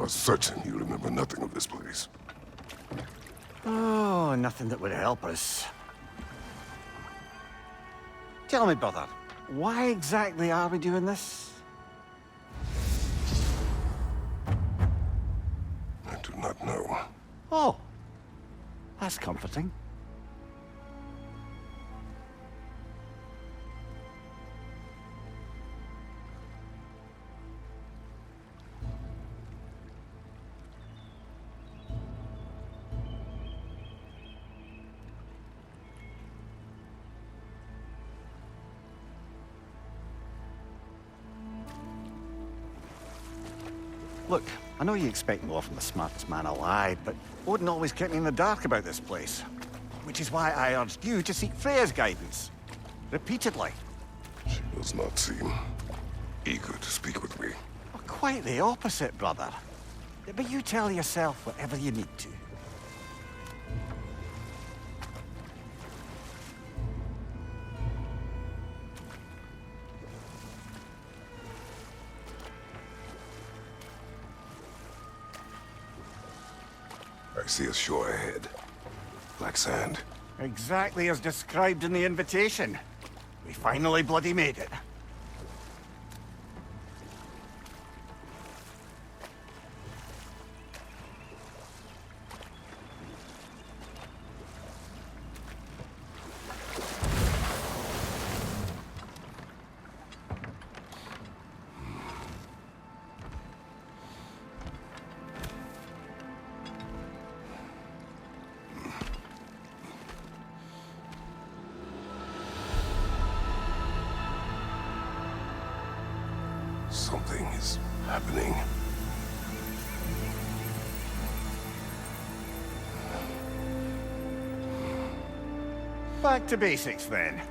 are certain you remember nothing of this place. Oh, nothing that would help us. Tell me, brother, why exactly are we doing this? I do not know. Oh, that's comforting. Look, I know you expect more from the smartest man alive, but Odin always kept me in the dark about this place. Which is why I urged you to seek Freya's guidance. Repeatedly. She does not seem eager to speak with me. Well, quite the opposite, brother. But you tell yourself whatever you need to. I see a shore ahead. Black sand. Exactly as described in the invitation. We finally bloody made it. Something is happening. Back to basics, then.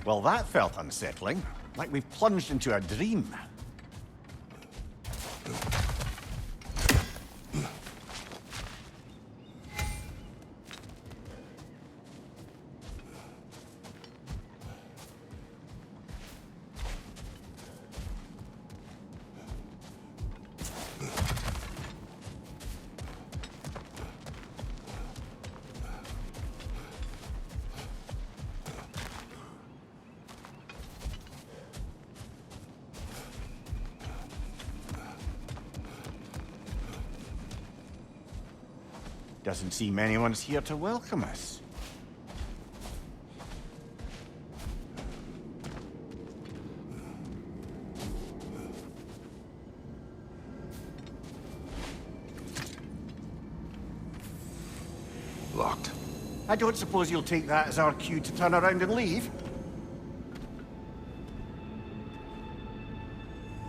Well, that felt unsettling. Like we've plunged into a dream. Doesn't seem anyone's here to welcome us. Locked. I don't suppose you'll take that as our cue to turn around and leave?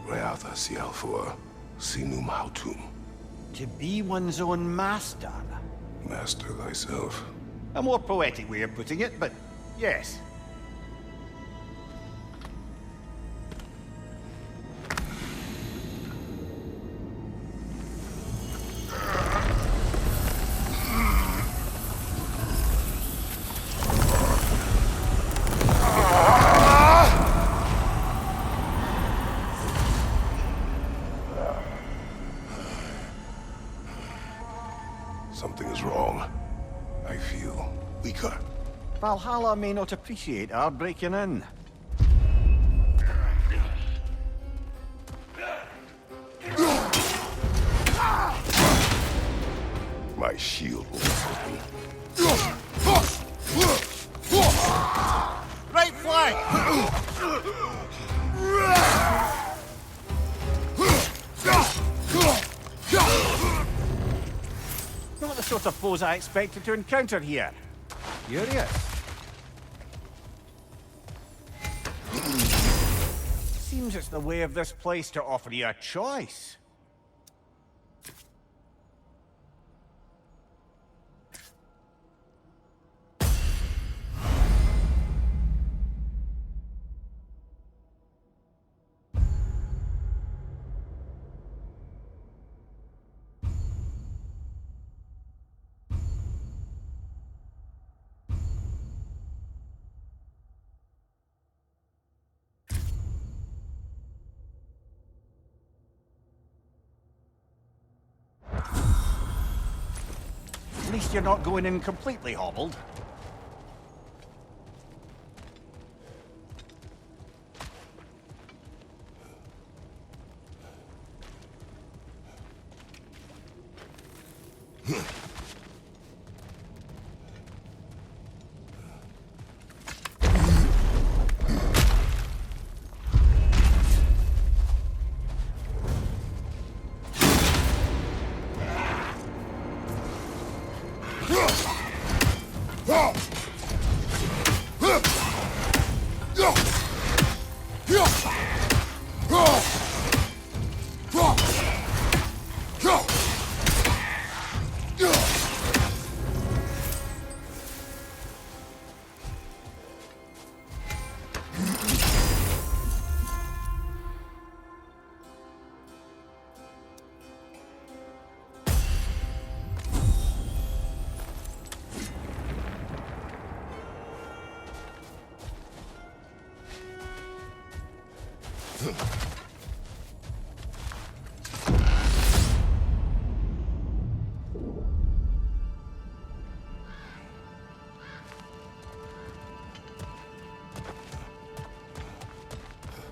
Reatha Sialfua, Sinum Hautum. To be one's own master. Master thyself. A more poetic way of putting it, but yes. Something is wrong. I feel weaker. Valhalla may not appreciate our breaking in. My shield will help me. Right flank! Not the sort of foes I expected to encounter here. Curious. Seems it's the way of this place to offer you a choice. least you're not going in completely hobbled.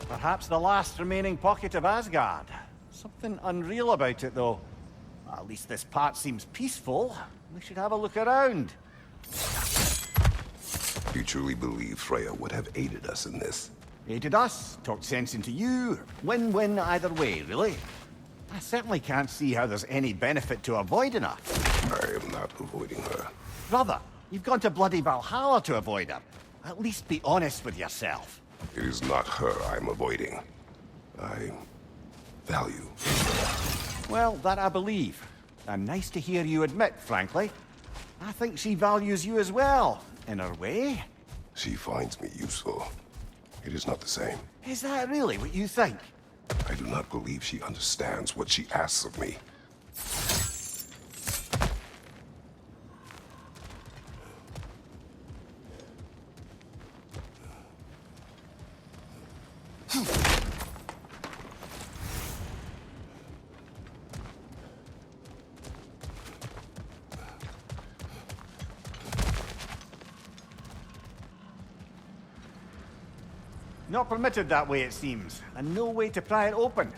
Perhaps the last remaining pocket of Asgard. Something unreal about it, though. At least this part seems peaceful. We should have a look around. You truly believe Freya would have aided us in this? Aided us, talked sense into you. Win-win either way, really. I certainly can't see how there's any benefit to avoiding her. I am not avoiding her. Brother, you've gone to bloody Valhalla to avoid her. At least be honest with yourself. It is not her I'm avoiding. I value. Well, that I believe. And nice to hear you admit, frankly. I think she values you as well, in her way. She finds me useful. It is not the same. Is that really what you think? I do not believe she understands what she asks of me. Not permitted that way, it seems, and no way to pry it open.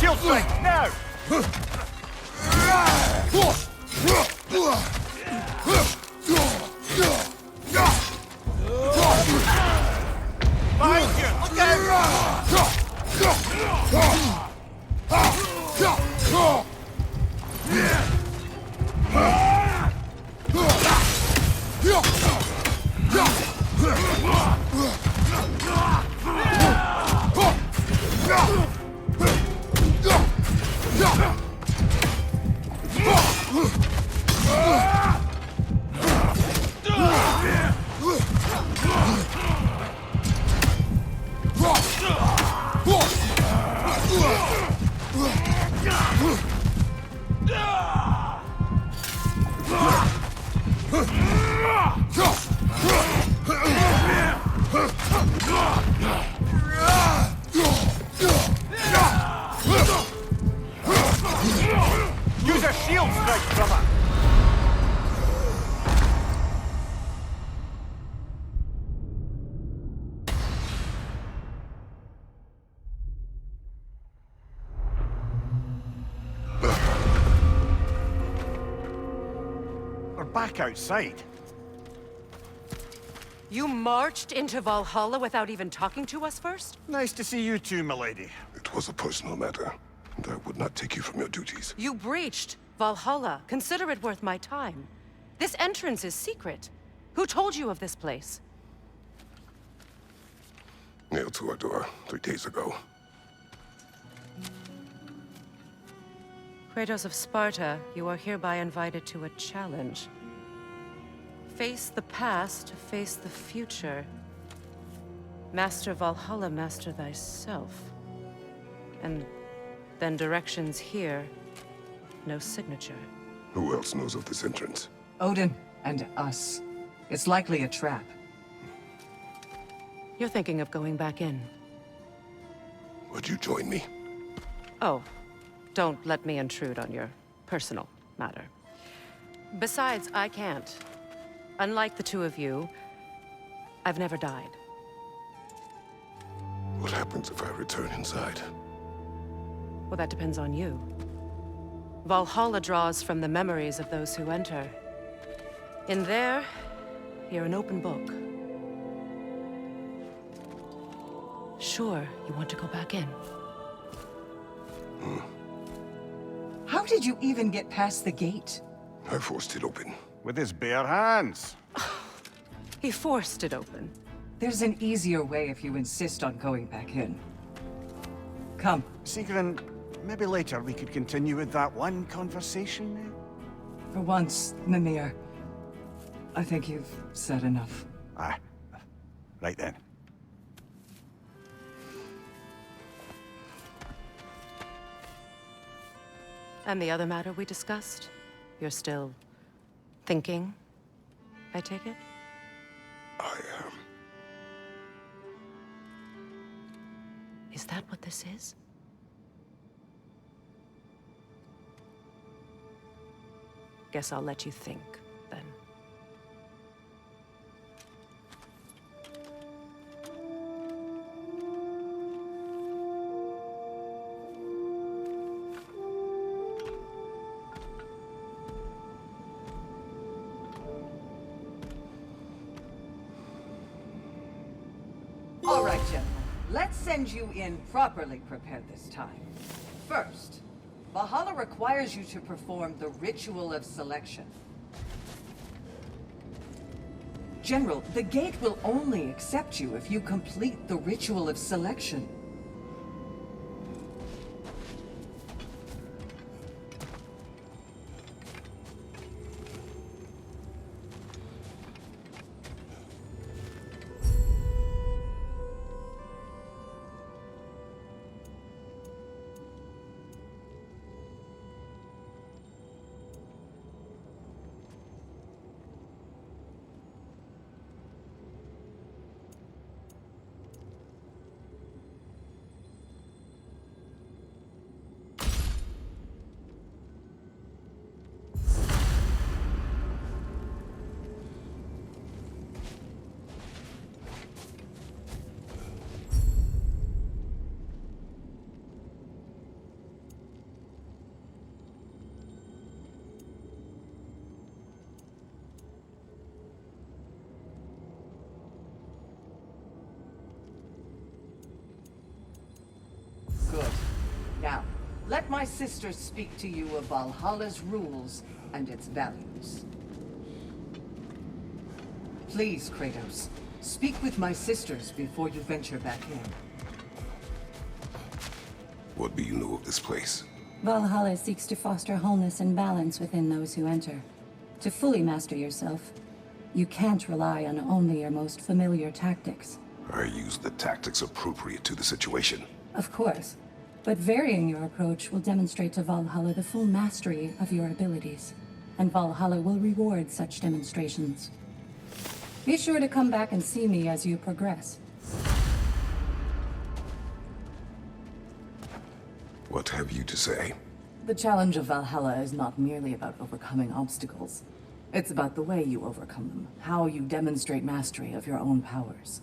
Shield strength, now! Behind you! Look Use a shield strike, brother! We're back outside. You marched into Valhalla without even talking to us first? Nice to see you too, milady. It was a personal matter, and I would not take you from your duties. You breached Valhalla. Consider it worth my time. This entrance is secret. Who told you of this place? Nailed to our door 3 days ago. Kratos of Sparta, you are hereby invited to a challenge. Face the past, face the future. Master Valhalla, master thyself. And then directions here, no signature. Who else knows of this entrance? Odin and us. It's likely a trap. You're thinking of going back in. Would you join me? Oh, don't let me intrude on your personal matter. Besides, I can't. Unlike the two of you, I've never died. What happens if I return inside? Well, that depends on you. Valhalla draws from the memories of those who enter. In there, you're an open book. Sure, you want to go back in. How did you even get past the gate? I forced it open. With his bare hands. He forced it open. There's an easier way if you insist on going back in. Come. Sigrun, maybe later we could continue with that one conversation. For once, Mimir. I think you've said enough. Ah, right then. And the other matter we discussed? You're still thinking, I take it? I am. Is that what this is? Guess I'll let you think, then. All right, gentlemen. Let's send you in properly prepared this time. First, Valhalla requires you to perform the Ritual of Selection. General, the gate will only accept you if you complete the Ritual of Selection. Good. Now, let my sisters speak to you of Valhalla's rules and its values. Please, Kratos, speak with my sisters before you venture back in. What do you know of this place? Valhalla seeks to foster wholeness and balance within those who enter. To fully master yourself, you can't rely on only your most familiar tactics. I use the tactics appropriate to the situation. Of course, but varying your approach will demonstrate to Valhalla the full mastery of your abilities, and Valhalla will reward such demonstrations. Be sure to come back and see me as you progress. What have you to say? The challenge of Valhalla is not merely about overcoming obstacles. It's about the way you overcome them, how you demonstrate mastery of your own powers.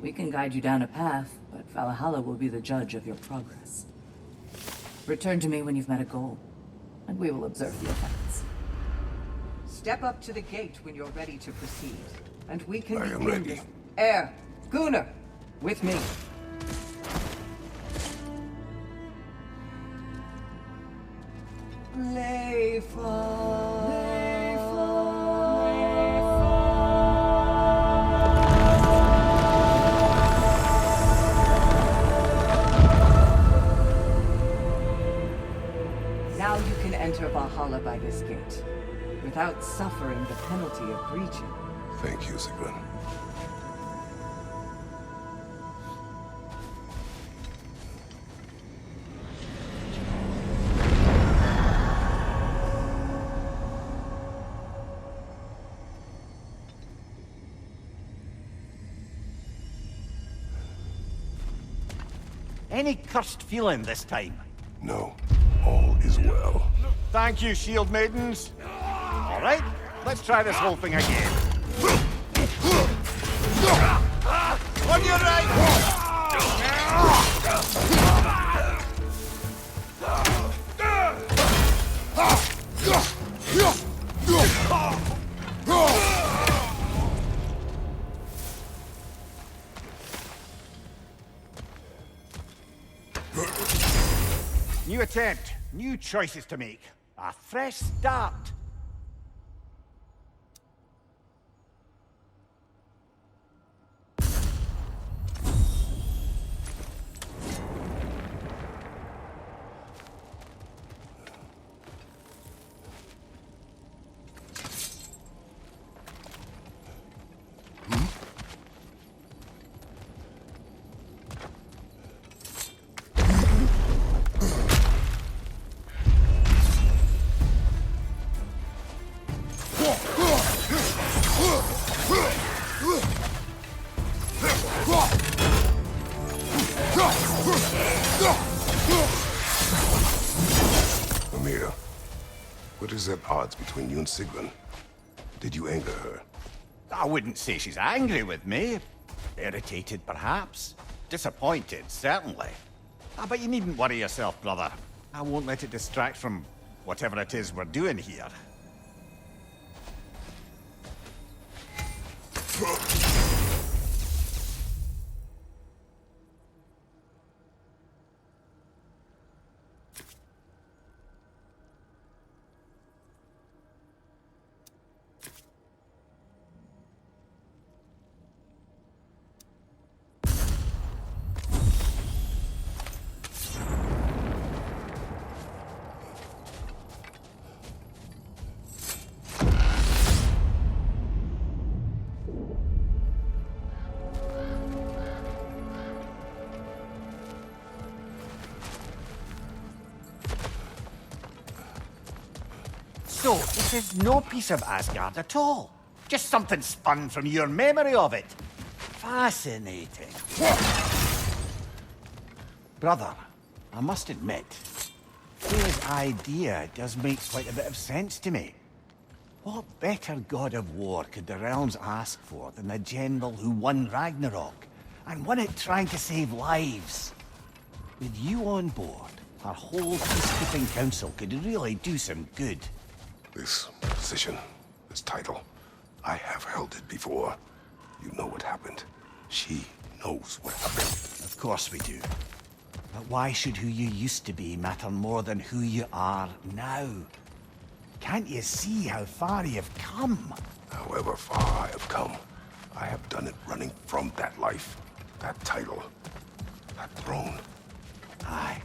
We can guide you down a path, but Valhalla will be the judge of your progress. Return to me when you've met a goal, and we will observe the effects. Step up to the gate when you're ready to proceed. and we can I am begin ready. this. Air, Gunnar, with me. Now you can enter Valhalla by this gate, without suffering the penalty of breaching. Thank you, Sigmund. Any cursed feeling this time? No, all is well. Thank you, shield maidens. All right, let's try this whole thing again. On your right! New attempt, new choices to make. A fresh start. Amira, what is at odds between you and Sigmund? Did you anger her? I wouldn't say she's angry with me. Irritated, perhaps. Disappointed, certainly. But you needn't worry yourself, brother. I won't let it distract from whatever it is we're doing here. So, this is no piece of Asgard at all. Just something spun from your memory of it. Fascinating. Brother, I must admit, Freya's idea does make quite a bit of sense to me. What better god of war could the realms ask for than the general who won Ragnarok, and won it trying to save lives? With you on board, our whole peacekeeping council could really do some good. This position, this title, I have held it before. You know what happened. She knows what happened. Of course we do. But why should who you used to be matter more than who you are now? Can't you see how far you've come? However far I have come, I have done it running from that life, that title, that throne. Aye.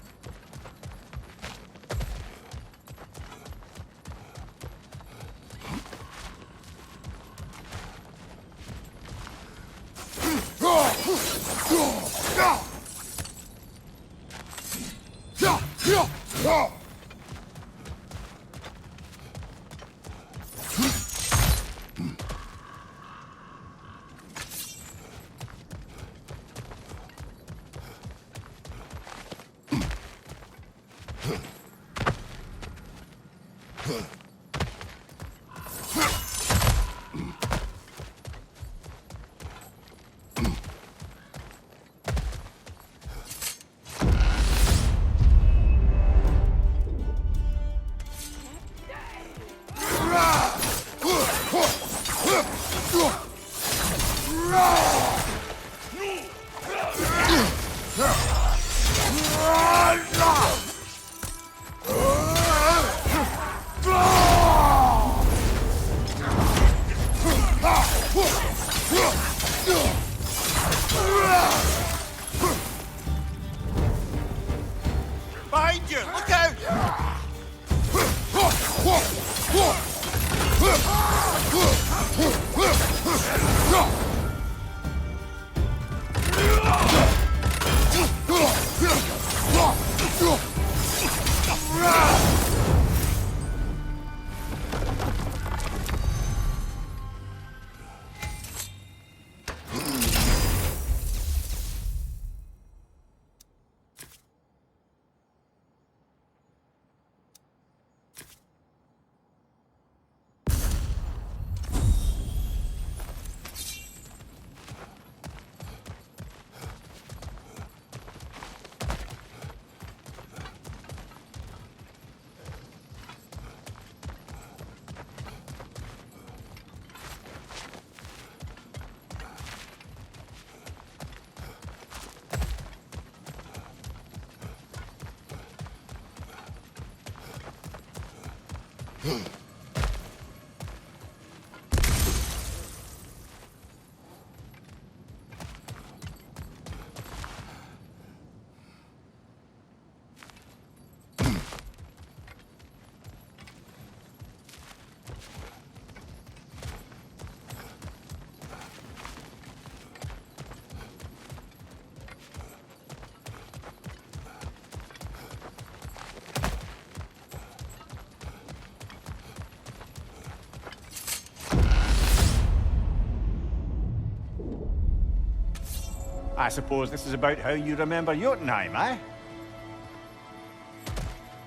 I suppose this is about how you remember Jotunheim, eh?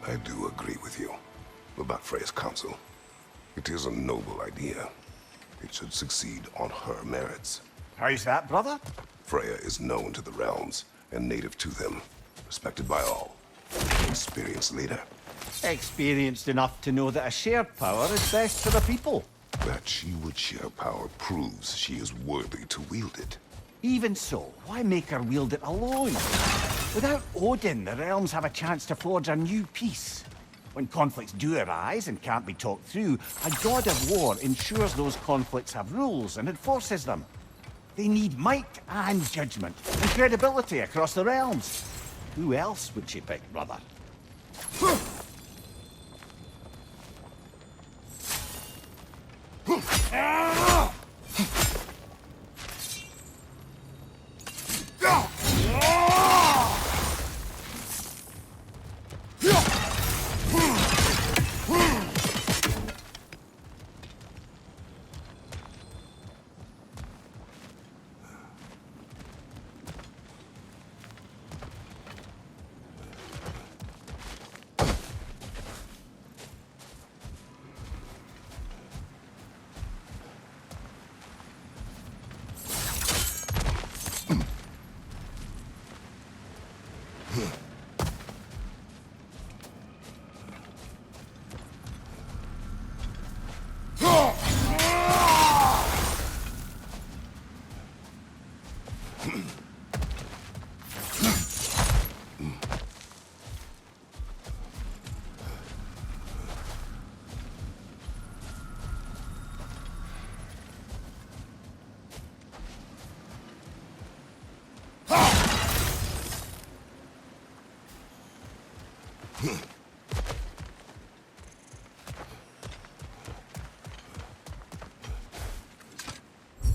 I do agree with you about Freya's council. It is a noble idea. It should succeed on her merits. How's that, brother? Freya is known to the realms and native to them, respected by all. Experienced leader. Experienced enough to know that a shared power is best for the people. That she would share power proves she is worthy to wield it. Even so, why make her wield it alone? Without Odin, the realms have a chance to forge a new peace. When conflicts do arise and can't be talked through, a god of war ensures those conflicts have rules and enforces them. They need might and judgment, and credibility across the realms. Who else would she pick, brother?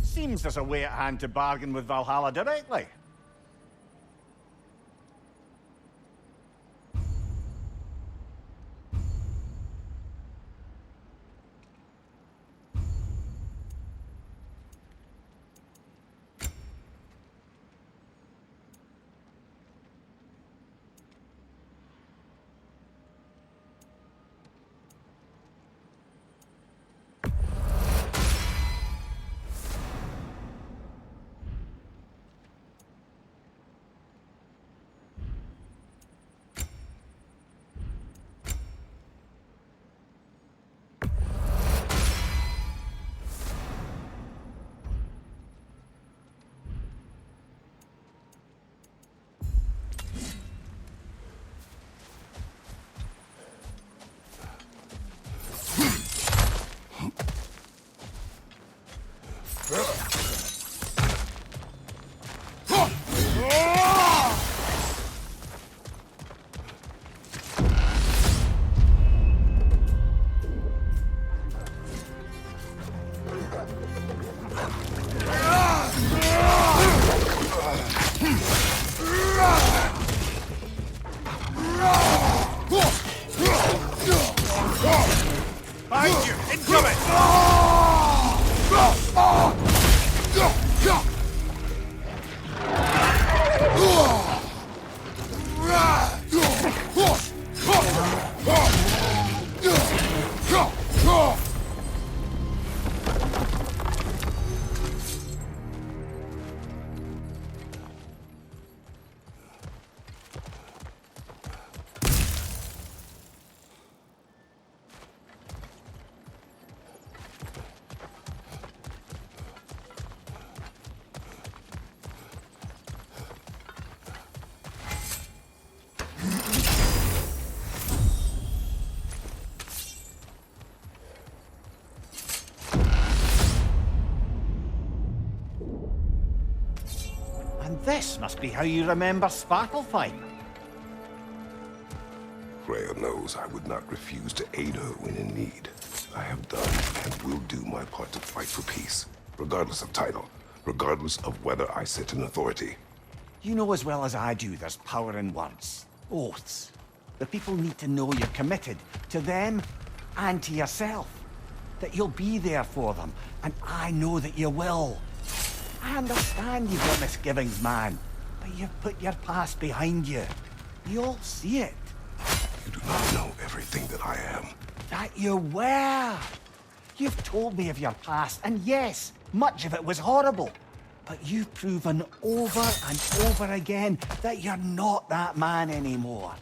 Seems there's a way at hand to bargain with Valhalla directly. This must be how you remember Svartalfheim. Freya knows I would not refuse to aid her when in need. I have done and will do my part to fight for peace, regardless of title, regardless of whether I sit in authority. You know as well as I do there's power in words. Oaths. The people need to know you're committed to them and to yourself. That you'll be there for them, and I know that you will. I understand you've got misgivings, man, but you've put your past behind you. You'll see it. You do not know everything that I am. That you were. You've told me of your past, and yes, much of it was horrible. But you've proven over and over again that you're not that man anymore.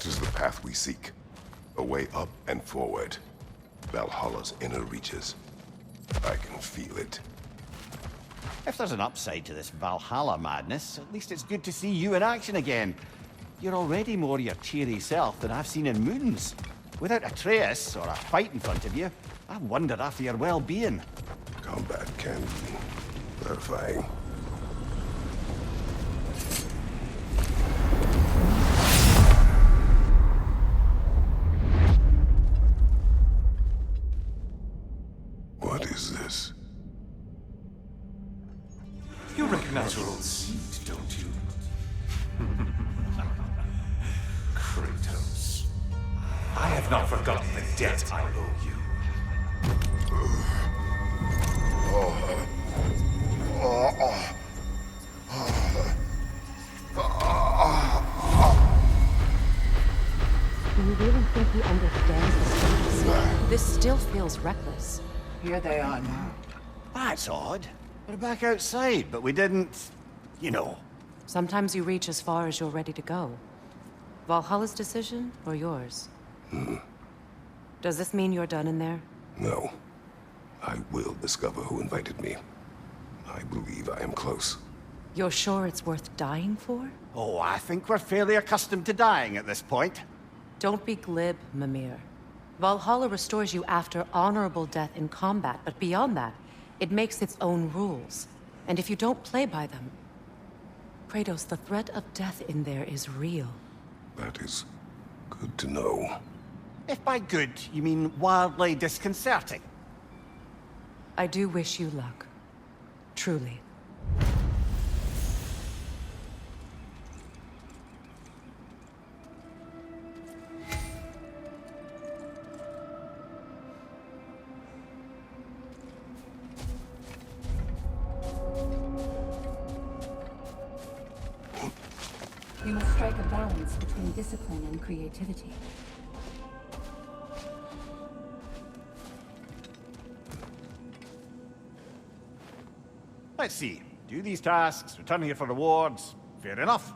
That is the path we seek. A way up and forward. Valhalla's inner reaches. I can feel it. If there's an upside to this Valhalla madness, at least it's good to see you in action again. You're already more your cheery self than I've seen in moons. Without Atreus or a fight in front of you, I wondered after your well-being. Combat can be clarifying. What is this? You recognize your old seat, don't you? Kratos. I have not forgotten the debt I owe you. Do you really think he understands the stakes? This still feels reckless. Here they are now. That's odd. We're back outside, but we didn't... you know. Sometimes you reach as far as you're ready to go. Valhalla's decision, or yours? Does this mean you're done in there? No. I will discover who invited me. I believe I am close. You're sure it's worth dying for? Oh, I think we're fairly accustomed to dying at this point. Don't be glib, Mimir. Valhalla restores you after honorable death in combat, but beyond that, it makes its own rules. And if you don't play by them... Kratos, the threat of death in there is real. That is good to know. If by good, you mean wildly disconcerting. I do wish you luck. Truly. You must strike a balance between discipline and creativity. Let's see. Do these tasks, return here for rewards. Fair enough.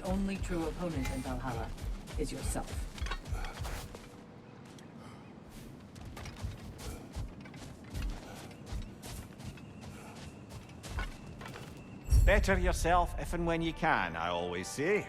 only true opponent in Valhalla is yourself. Better yourself if and when you can, I always say.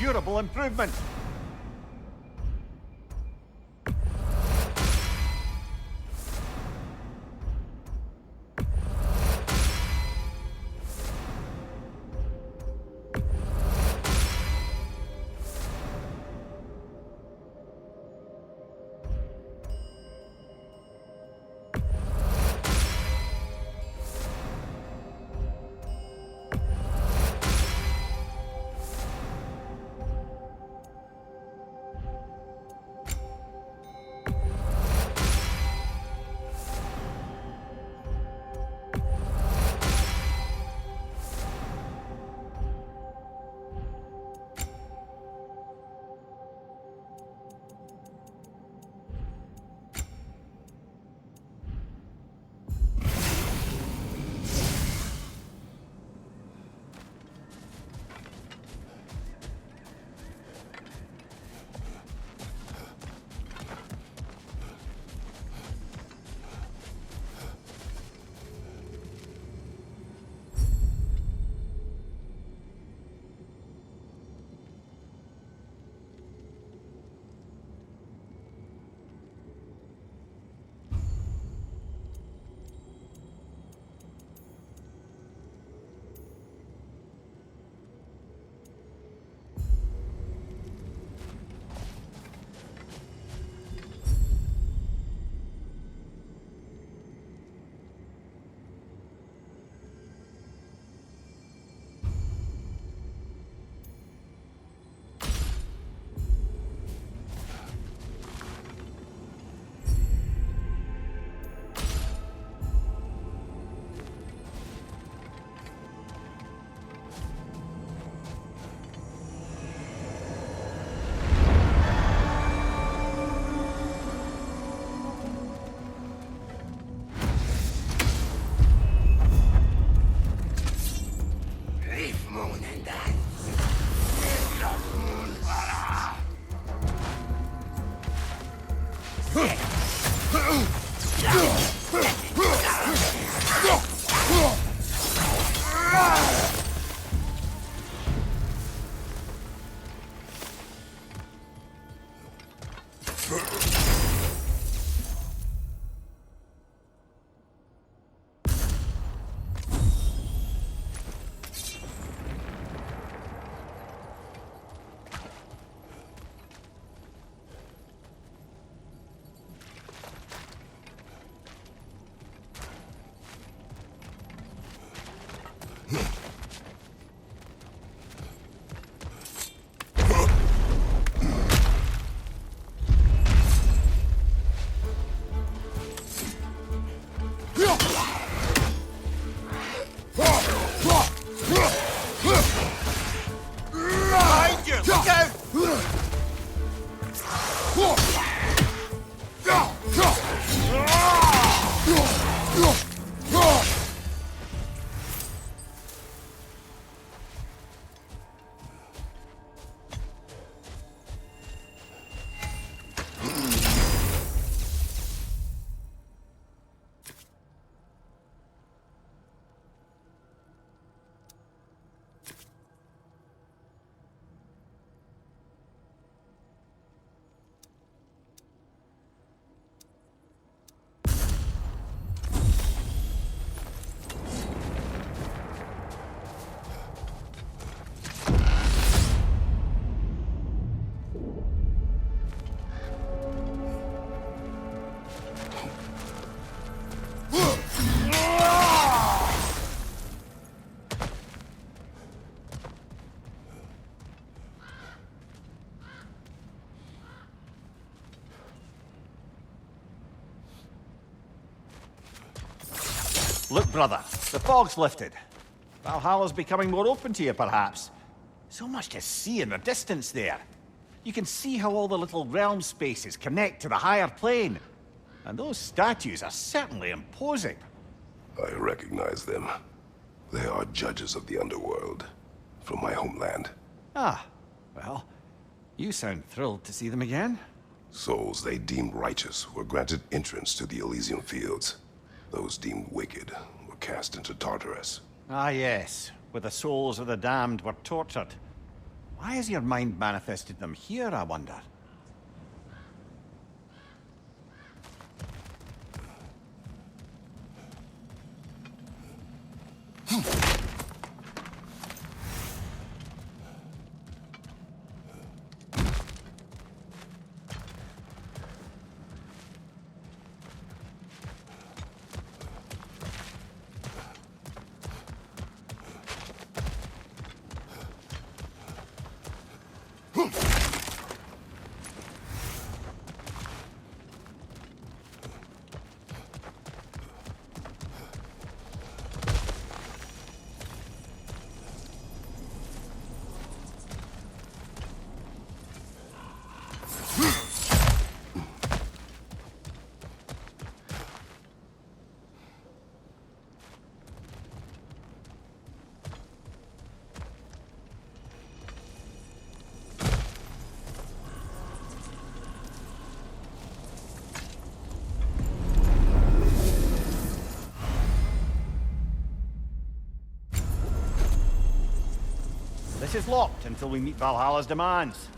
Durable improvement. Look, brother, the fog's lifted. Valhalla's becoming more open to you, perhaps. So much to see in the distance there. You can see how all the little realm spaces connect to the higher plane. And those statues are certainly imposing. I recognize them. They are judges of the underworld, from my homeland. Ah, well, you sound thrilled to see them again. Souls they deemed righteous were granted entrance to the Elysium Fields. Those deemed wicked were cast into Tartarus. Ah, yes, where the souls of the damned were tortured. Why has your mind manifested them here, I wonder? This is locked until we meet Valhalla's demands.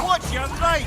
Watch your right!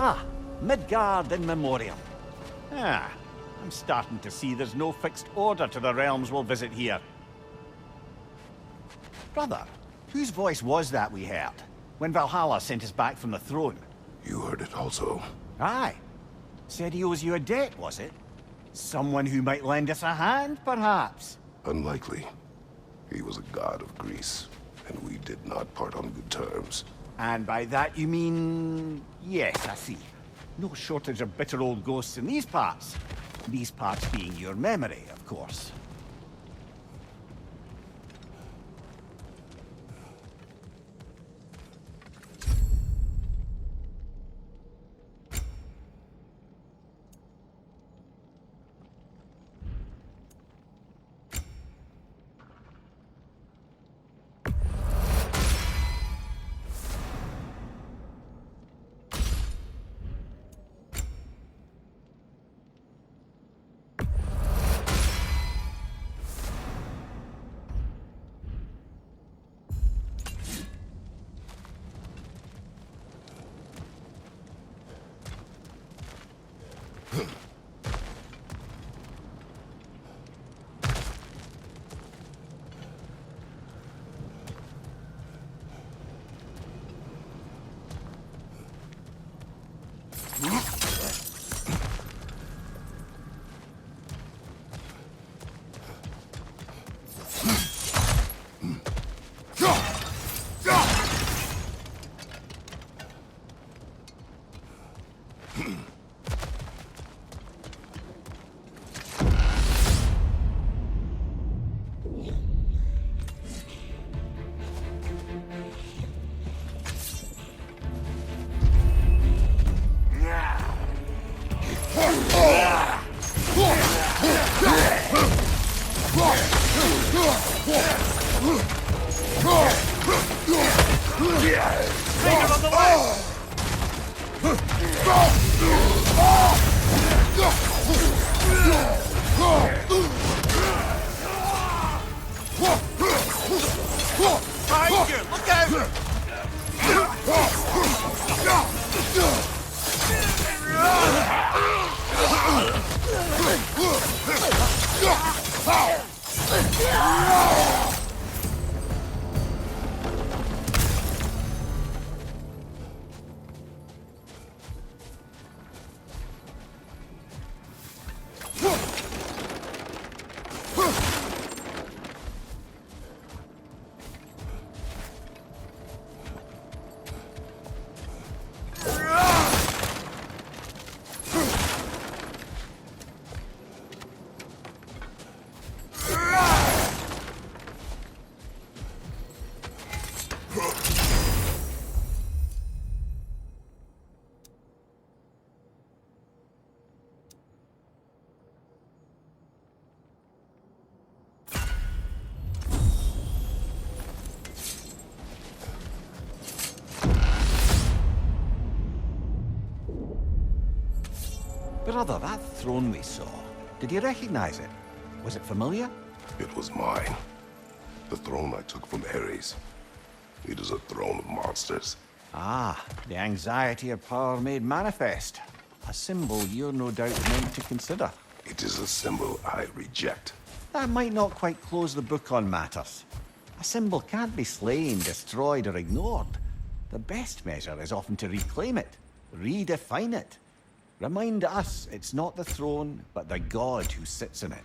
Ah, Midgard in Memoriam. Ah, I'm starting to see there's no fixed order to the realms we'll visit here. Brother, whose voice was that we heard when Valhalla sent us back from the throne? You heard it also. Aye. Said he owes you a debt, was it? Someone who might lend us a hand, perhaps? Unlikely. He was a god of Greece, and we did not part on good terms. And by that you mean... Yes, I see. No shortage of bitter old ghosts in these parts. These parts being your memory, of course. Brother, that throne we saw, did you recognize it? Was it familiar? It was mine. The throne I took from Ares. It is a throne of monsters. Ah, the anxiety of power made manifest. A symbol you're no doubt meant to consider. It is a symbol I reject. That might not quite close the book on matters. A symbol can't be slain, destroyed, or ignored. The best measure is often to reclaim it, redefine it. Remind us it's not the throne, but the god who sits in it.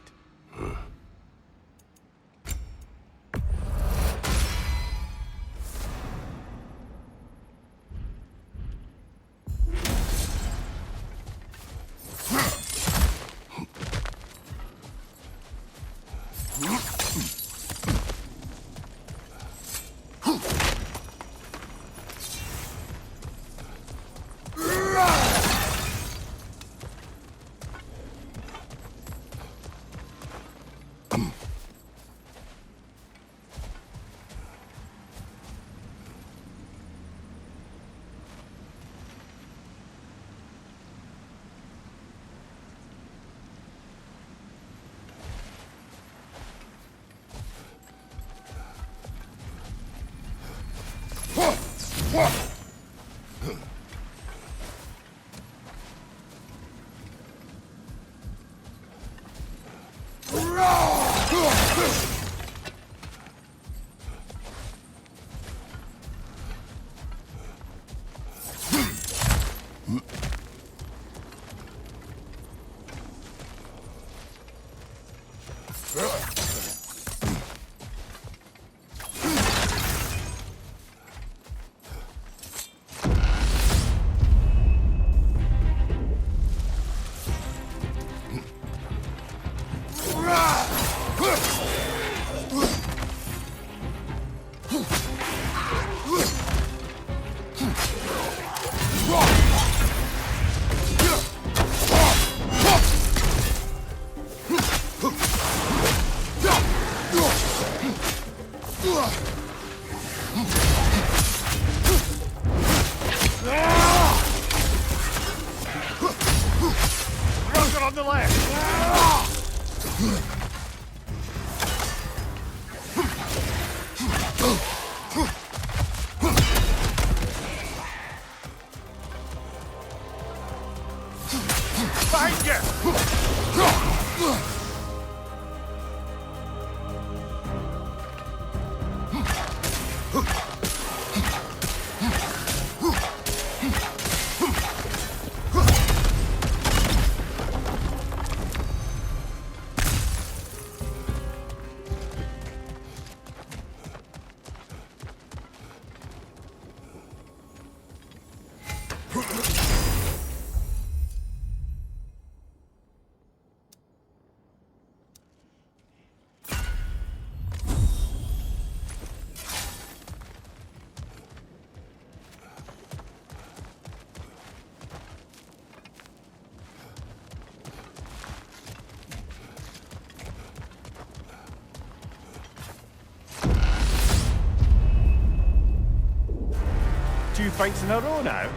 fights in a row now.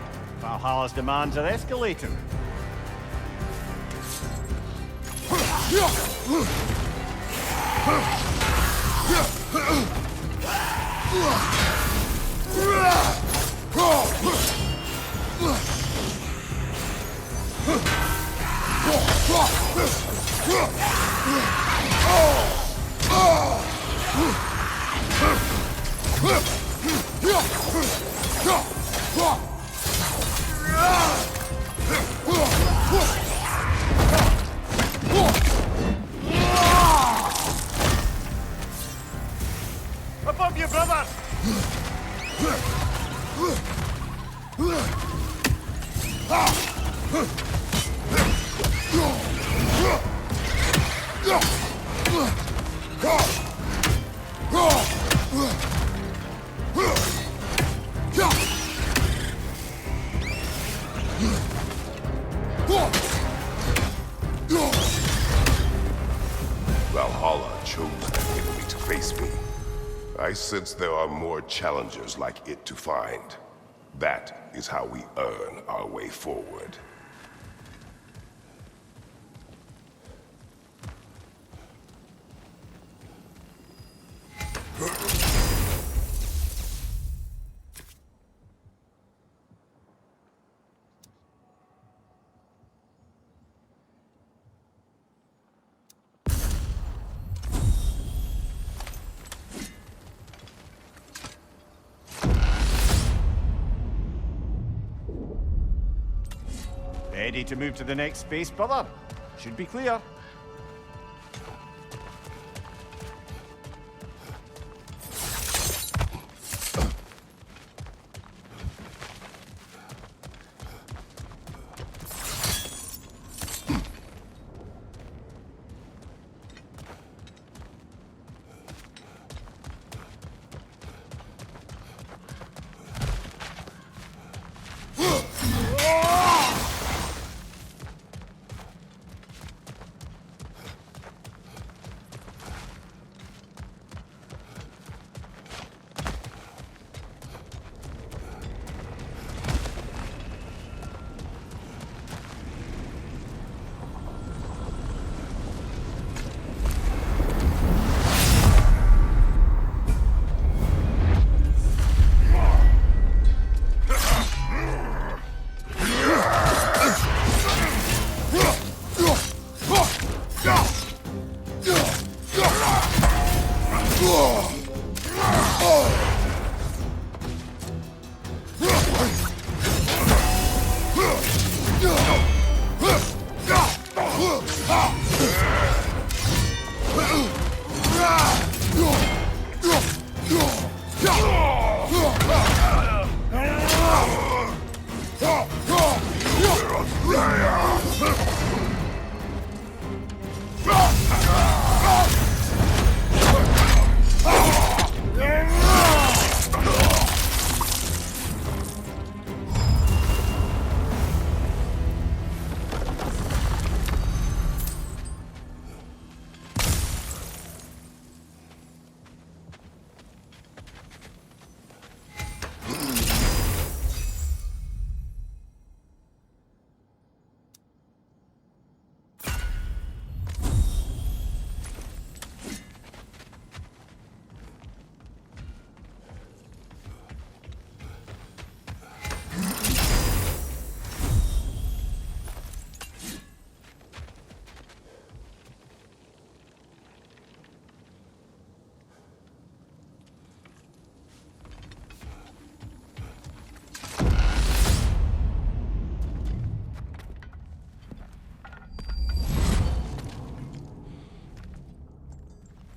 Valhalla's demands are escalating. Above you, brother! Valhalla chose an enemy to face me. I sense there are more challengers like it to find. That is how we earn our way forward. Ready to move to the next space, brother? Should be clear.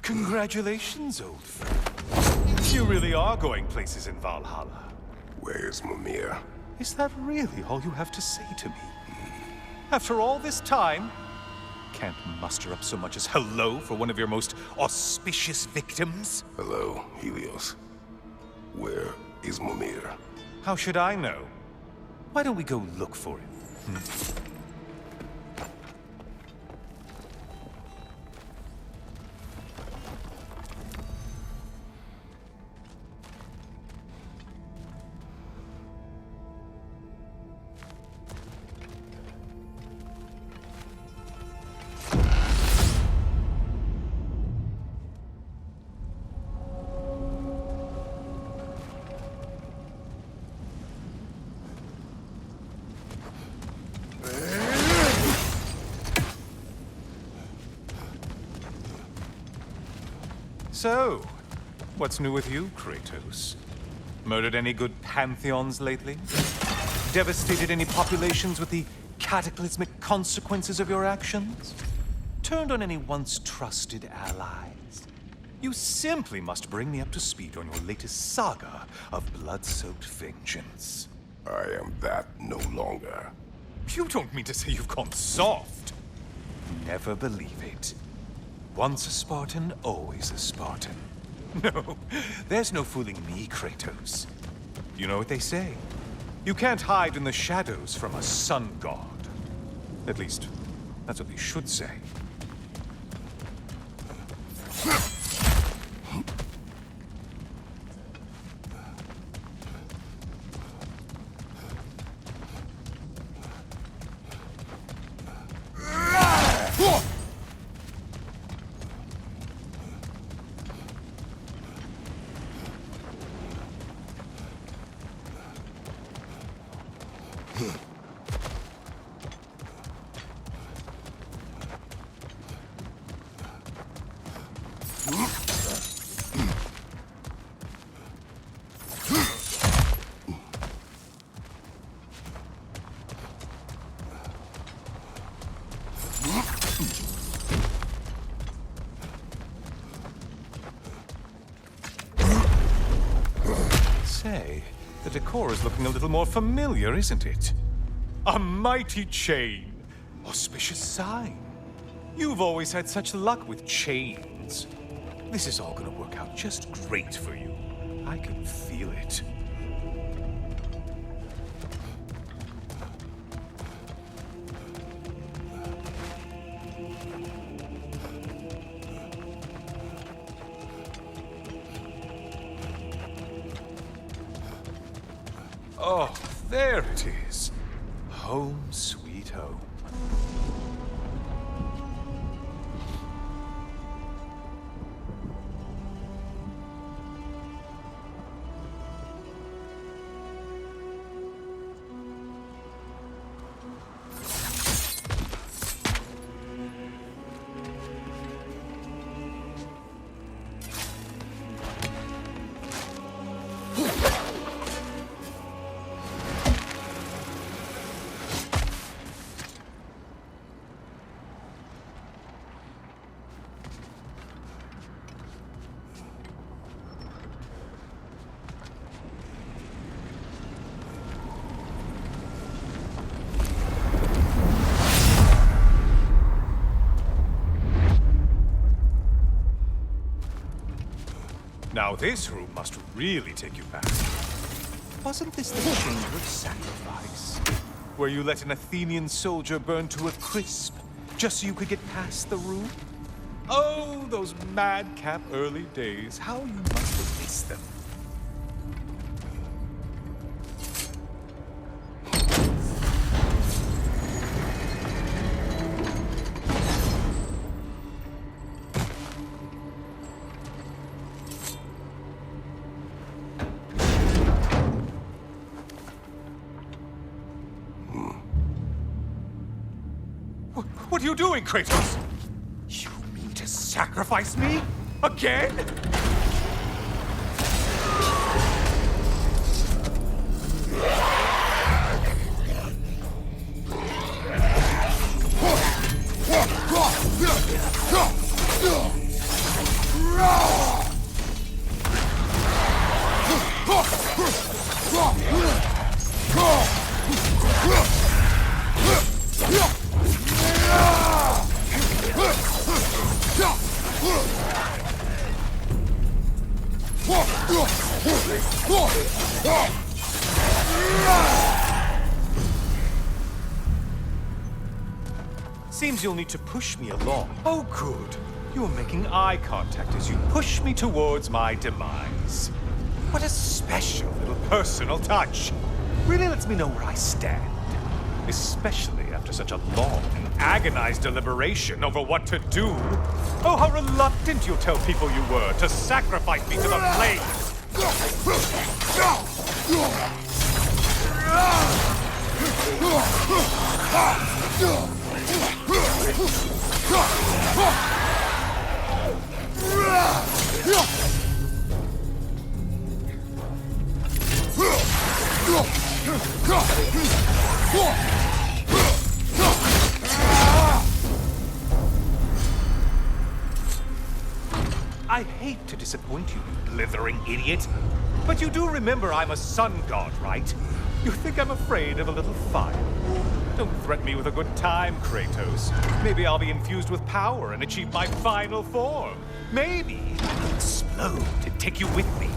Congratulations, old friend. You really are going places in Valhalla. Where's Mimir? Is that really all you have to say to me? After all this time, can't muster up so much as hello for one of your most auspicious victims? Hello, Helios. Where is Mimir? How should I know? Why don't we go look for him? So, what's new with you, Kratos? Murdered any good pantheons lately? Devastated any populations with the cataclysmic consequences of your actions? Turned on any once trusted allies? You simply must bring me up to speed on your latest saga of blood-soaked vengeance. I am that no longer. You don't mean to say you've gone soft? Never believe it. Once a Spartan, always a Spartan. No, there's no fooling me, Kratos. You know what they say? You can't hide in the shadows from a sun god. At least, that's what they should say. Say, the decor is looking a little more familiar, isn't it? A mighty chain. Auspicious sign. You've always had such luck with chains. This is all gonna work out just great for you. I can feel it. Oh, there it is. Home sweet home. Now this room must really take you back. Wasn't this the Chamber of Sacrifice? Where you let an Athenian soldier burn to a crisp, just so you could get past the room? Oh, those madcap early days. How you must have missed them. What are you doing, Kratos? You mean to sacrifice me? Again? Seems you'll need to push me along. Oh, good. You're making eye contact as you push me towards my demise. What a special little personal touch. Really lets me know where I stand. Especially after such a long and agonized deliberation over what to do. Oh, how reluctant you'll tell people you were to sacrifice me to the flames. I hate to disappoint you, you blithering idiot. But you do remember I'm a sun god, right? You think I'm afraid of a little fire? Don't threaten me with a good time, Kratos. Maybe I'll be infused with power and achieve my final form. Maybe I'll explode and take you with me.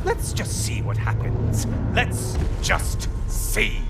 Let's just see what happens. Let's just see.